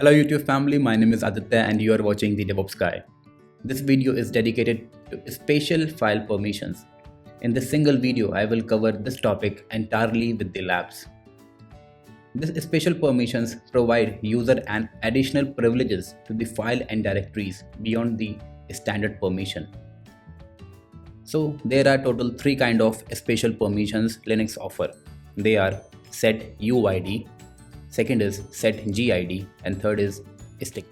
Hello YouTube family, my name is Aditya and you are watching the DevOps Guy. This video is dedicated to spatial file permissions. In this single video, I will cover this topic entirely with the labs. These spatial permissions provide user an additional privileges to the file and directories beyond the standard permission. So there are total 3 kind of spatial permissions Linux offer. They are SETUID, second is SETGID, and third is STIC.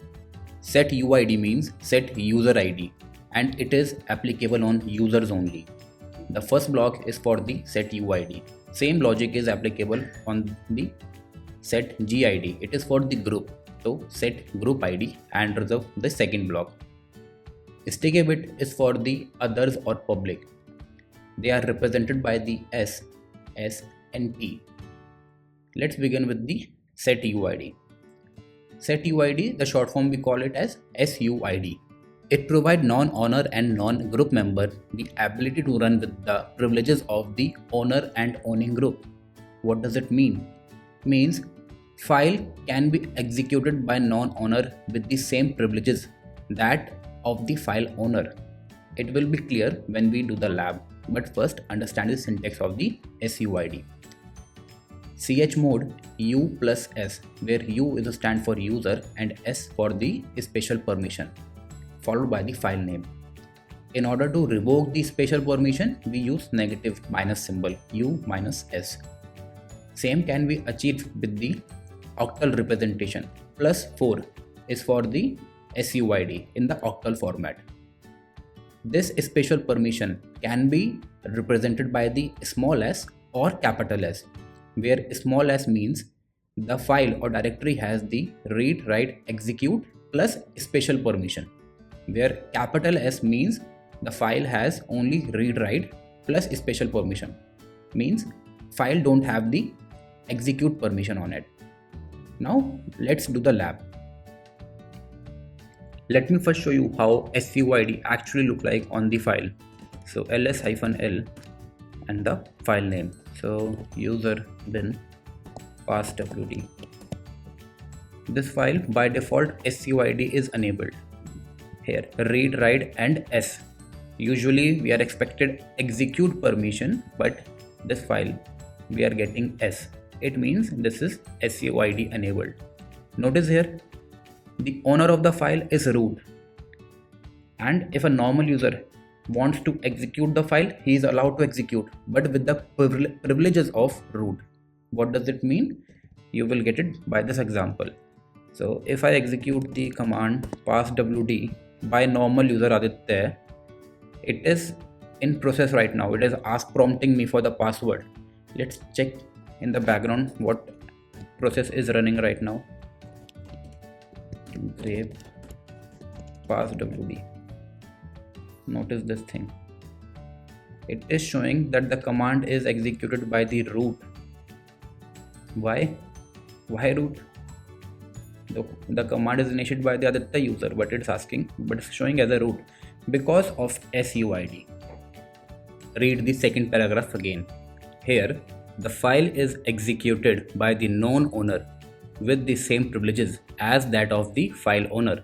SETUID means set user ID and it is applicable on users only. The first block is for the SETUID. Same logic is applicable on the SETGID. It is for the group. So set group ID and reserve the second block. Sticky bit is for the others or public. They are represented by the S, S and T. Let's begin with the SETUID. SETUID, the short form we call it as SUID. It provides non-owner and non-group member the ability to run with the privileges of the owner and owning group. What does it mean? Means file can be executed by non-owner with the same privileges that of the file owner. It will be clear when we do the lab, but first understand the syntax of the SUID. chmod U plus S, where U is a stand for user and S for the special permission, followed by the file name. In order to revoke the special permission, we use negative minus symbol U minus S. Same can be achieved with the octal representation. Plus 4 is for the SUID in the octal format. This special permission can be represented by the small s or capital S, where small s means the file or directory has the read, write, execute plus special permission, where capital S means the file has only read, write plus special permission, means file don't have the execute permission on it. Now let's do the lab. Let me first show you how SUID actually look like on the file. So ls-l and the file name. So user bin passwd. This file by default SUID is enabled. Here read, write and S. Usually we are expected execute permission, but this file we are getting S. It means this is SUID enabled. Notice here the owner of the file is root, and if a normal user wants to execute the file, he is allowed to execute, but with the privileges of root. What does it mean? You will get it by this example. So if I execute the command passwd by normal user Aditya, it is in process right now. It is prompting me for the password. Let's check in the background what process is running right now. Grep passwd. Notice this thing. It is showing that the command is executed by the root. Why root? The command is initiated by the Aditya user, but it's showing as a root because of SUID. Read the second paragraph again. Here the file is executed by the known owner with the same privileges as that of the file owner.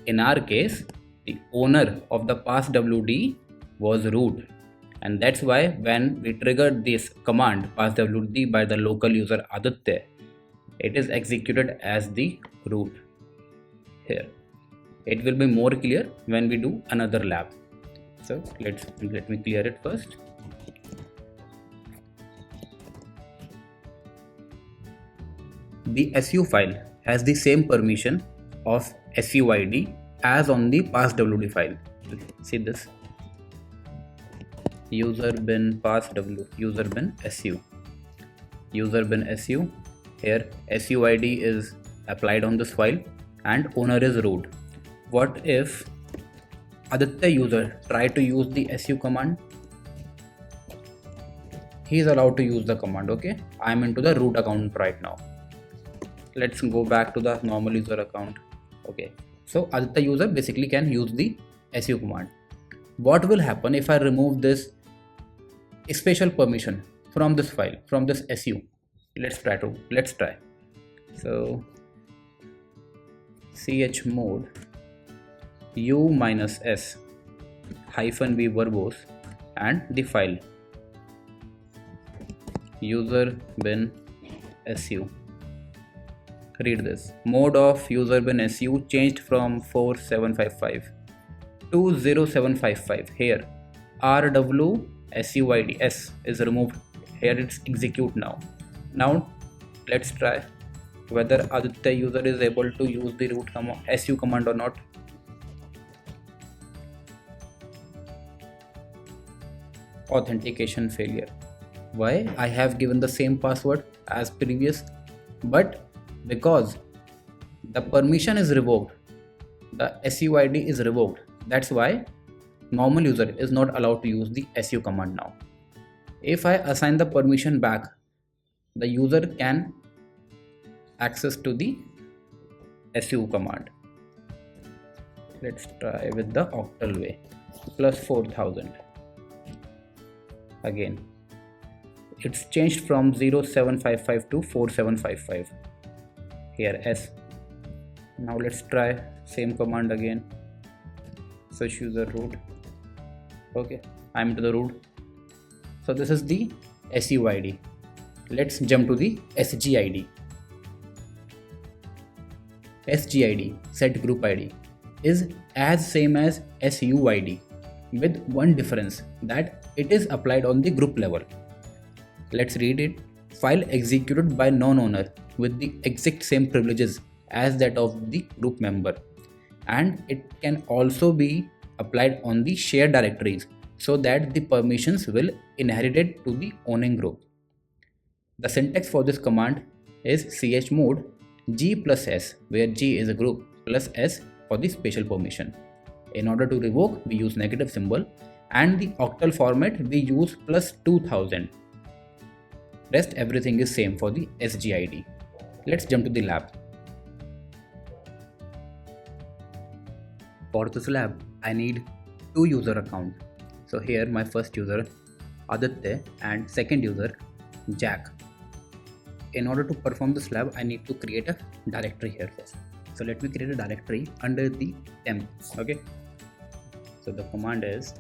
In our case, the owner of the passwd was root, and that's why when we triggered this command passwd by the local user Aditya, it is executed as the root. Here it will be more clear when we do another lab. So let me clear it first. The SU file has the same permission of SUID as on the passwd file. See this user bin passwd, user bin su. Here SUID is applied on this file and owner is root. What if Aditya user try to use the su command? He is allowed to use the command. Okay, I am into the root account right now. Let's go back to the normal user account. Okay, so Aditya user basically can use the su command. What will happen if I remove this special permission from this file, from this su? Let's try. So chmod u minus s hyphen v verbose and the file user bin su. Read this. Mode of user bin su changed from 4755 to 0755. Here rw suid s is removed. Here it's execute now. Now let's try whether Aditya user is able to use the root su command or not. Authentication failure. Why? I have given the same password as previous, but because the permission is revoked, the SUID is revoked, that's why normal user is not allowed to use the su command now. If I assign the permission back, the user can access to the su command. Let's try with the octal way. Plus 4000. Again, it's changed from 0755 to 4755. Here S. Now let's try same command again. Search user root. Okay, I'm into the root. So this is the SUID. Let's jump to the SGID. SGID, set group ID, is as same as SUID with one difference, that it is applied on the group level. Let's read it. File executed by non-owner with the exact same privileges as that of the group member, and it can also be applied on the shared directories so that the permissions will inherit to the owning group. The syntax for this command is chmod g plus s, where g is a group, plus s for the special permission. In order to revoke, we use negative symbol, and the octal format we use plus 2000. Rest everything is same for the SGID. Let's jump to the lab. For this lab, I need two user accounts. So here my first user Aditya and second user Jack. In order to perform this lab, I need to create a directory here first. So let me create a directory under the temp. Okay. So the command is,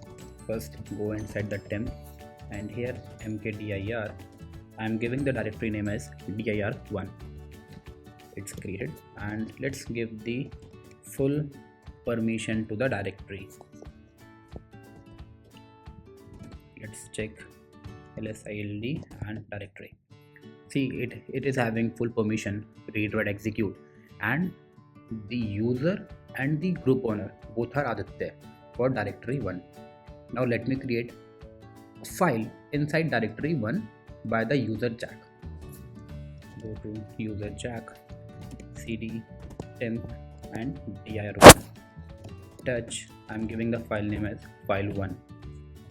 first go inside the temp, and here mkdir. I am giving the directory name as dir1. It's created, and let's give the full permission to the directory. Let's check lsild and directory. See, it is having full permission, read, write, execute, and the user and the group owner both are Aditya for directory 1. Now let me create a file inside directory 1 by the user Jack. Go to user Jack, cd temp and dir1. Touch, I'm giving the file name as file1.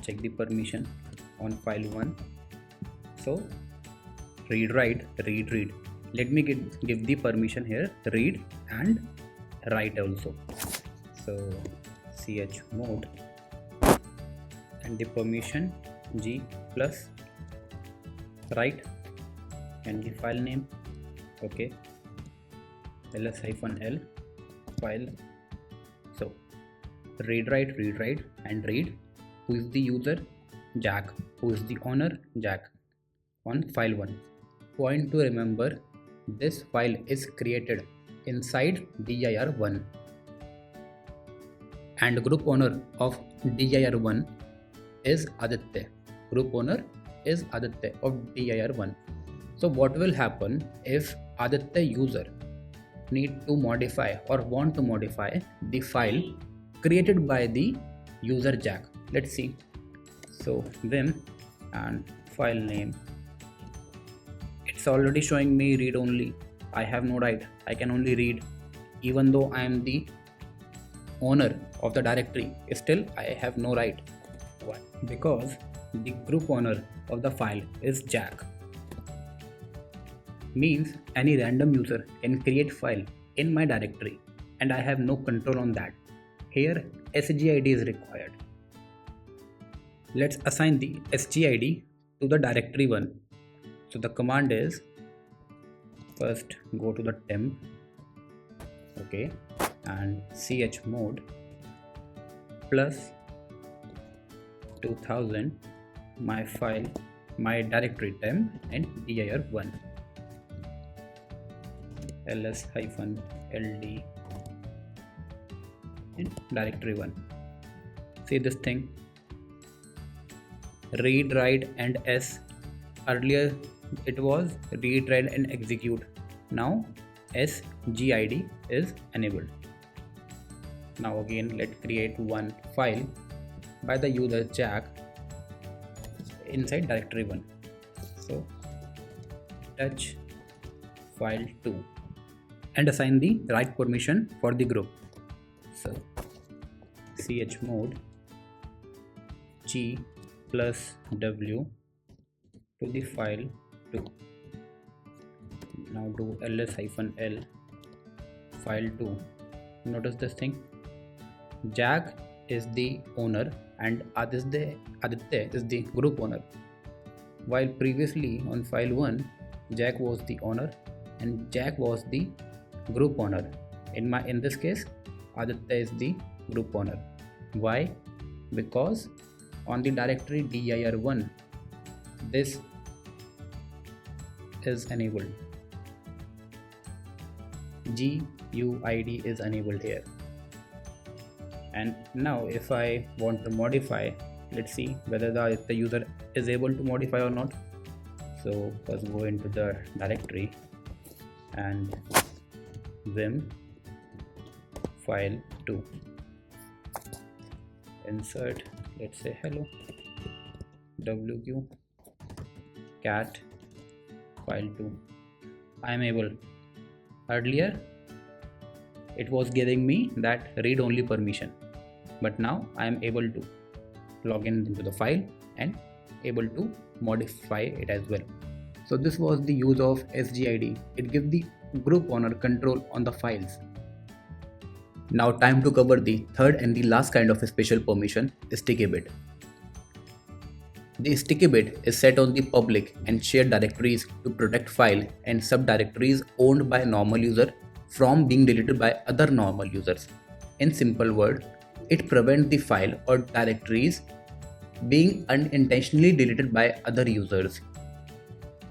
Check the permission on file1. So read, write, read. Let me give the permission here, read and write also. So chmod and the permission g plus write and the file name, okay, ls-l file. So read, write and read. Who is the user? Jack. Who is the owner? Jack. On file 1. Point to remember, this file is created inside dir1, and group owner of dir1 is Aditya. Group owner is Aditya of dir1. So what will happen if Aditya user need to modify or want to modify the file created by the user Jack? Let's see. So vim and file name. It's already showing me read only. I have no write. I can only read, even though I am the owner of the directory. Still I have no write. Why? Because the group owner of the file is Jack. Means any random user can create file in my directory and I have no control on that. Here SGID is required. Let's assign the SGID to the directory 1. So the command is, first go to the temp, Okay, and chmod plus 2000 my file, my directory temp and dir1 ls-ld in directory 1. See this thing, read, write and s. Earlier it was read, write and execute. Now SGID is enabled. Now again let's create one file by the user Jack inside directory 1. So touch file 2 and assign the right permission for the group. So chmod g plus w to the file 2. Now do ls-l file 2. Notice this thing, Jack is the owner and Aditya is the group owner, while previously on file 1 Jack was the owner and Jack was the group owner. In this case Aditya is the group owner. Why? Because on the directory dir1 this is enabled, GUID is enabled here. And now if I want to modify, let's see whether the user is able to modify or not. So first go into the directory and vim file 2, insert, let's say hello wq cat file 2. I am able. Earlier it was giving me that read only permission, but now I am able to log in into the file and able to modify it as well. So this was the use of SGID. It gives the group owner control on the files. Now time to cover the third and the last kind of a special permission, sticky bit. The sticky bit is set on the public and shared directories to protect file and subdirectories owned by normal user from being deleted by other normal users. In simple word, it prevents the file or directories being unintentionally deleted by other users.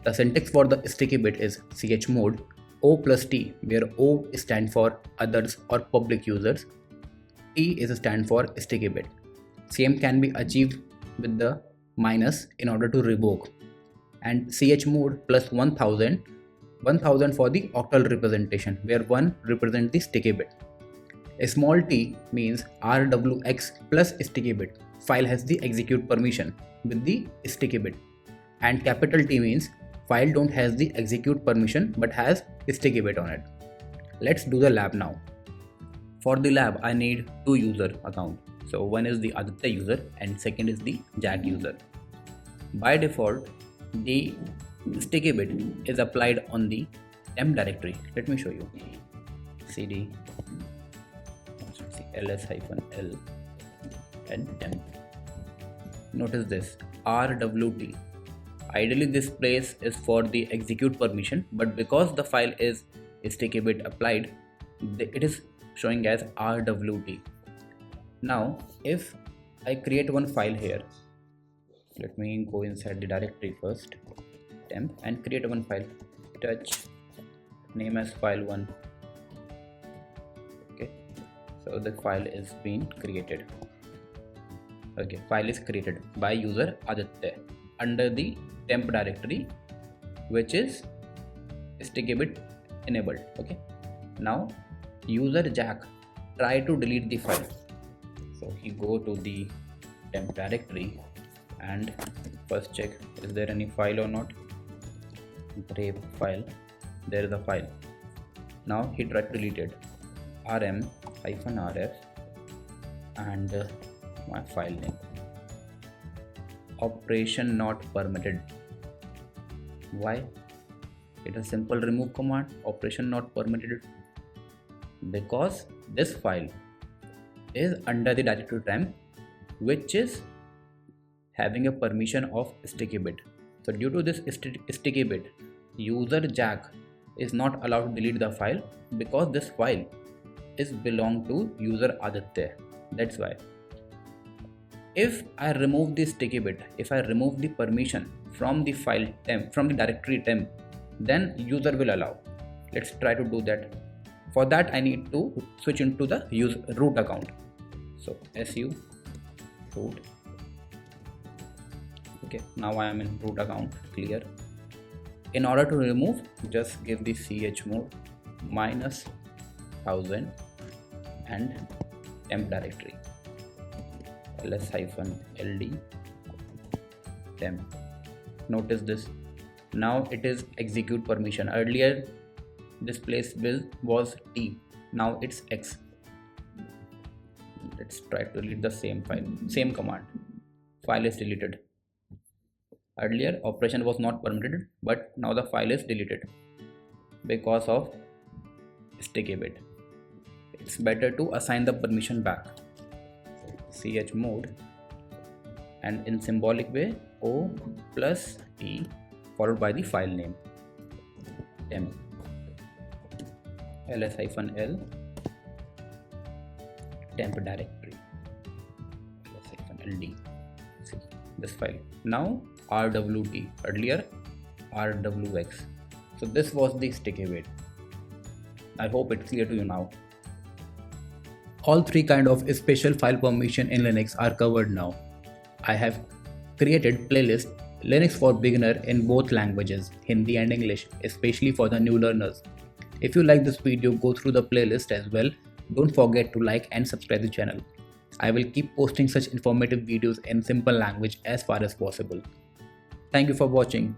The syntax for the sticky bit is chmod O plus T, where O stands for others or public users, T is a stand for sticky bit. Same can be achieved with the minus in order to revoke, and chmod plus 1000 for the octal representation, where 1 represents the sticky bit. A small t means rwx plus sticky bit, file has the execute permission with the sticky bit, and capital T means file don't has the execute permission but has sticky bit on it. Let's do the lab now. For the lab I need 2 user account. So one is the Aditya user and second is the Jack user. By default the sticky bit is applied on the temp directory. Let me show you. cd ls-l and temp. Notice this rwt. Ideally this place is for the execute permission, but because the file is sticky bit applied, it is showing as rwt. Now if I create one file here, let me go inside the directory first, temp, and create one file, touch, name as file1. Okay, so the file is being created. Okay, file is created by user Aditya under the temp directory, which is sticky bit enabled. Okay, now user Jack try to delete the file. So he go to the temp directory and first check is there any file or not. Grep file, there is a file. Now he tried to delete it, rm-rf and my file name, operation not permitted. Why? It is simple remove command, operation not permitted, because this file is under the directory temp, which is having a permission of sticky bit. So due to this sticky bit, user Jack is not allowed to delete the file because this file is belong to user Aditya. That's why. If I remove the sticky bit, if I remove the permission from the file temp, from the directory temp, then user will allow. Let's try to do that. For that, I need to switch into the root account. So su root. Okay, now I am in root account. Clear. In order to remove, just give the chmod -1000 and temp directory ls-ld temp. Notice this. Now it is execute permission. Earlier this place bill was t, now it's x. Let's try to delete the same file, same command. File is deleted. Earlier operation was not permitted, but now the file is deleted because of sticky bit. It's better to assign the permission back. Chmod and in symbolic way o plus t followed by the file name temp ls-l temp directory ls-ld. See this file. Now rwt, earlier rwx. So this was the sticky bit. I hope it's clear to you now. All three kind of special file permission in Linux are covered now. I have created playlist Linux for beginner in both languages, Hindi and English, especially for the new learners. If you like this video, go through the playlist as well. Don't forget to like and subscribe the channel. I will keep posting such informative videos in simple language as far as possible. Thank you for watching.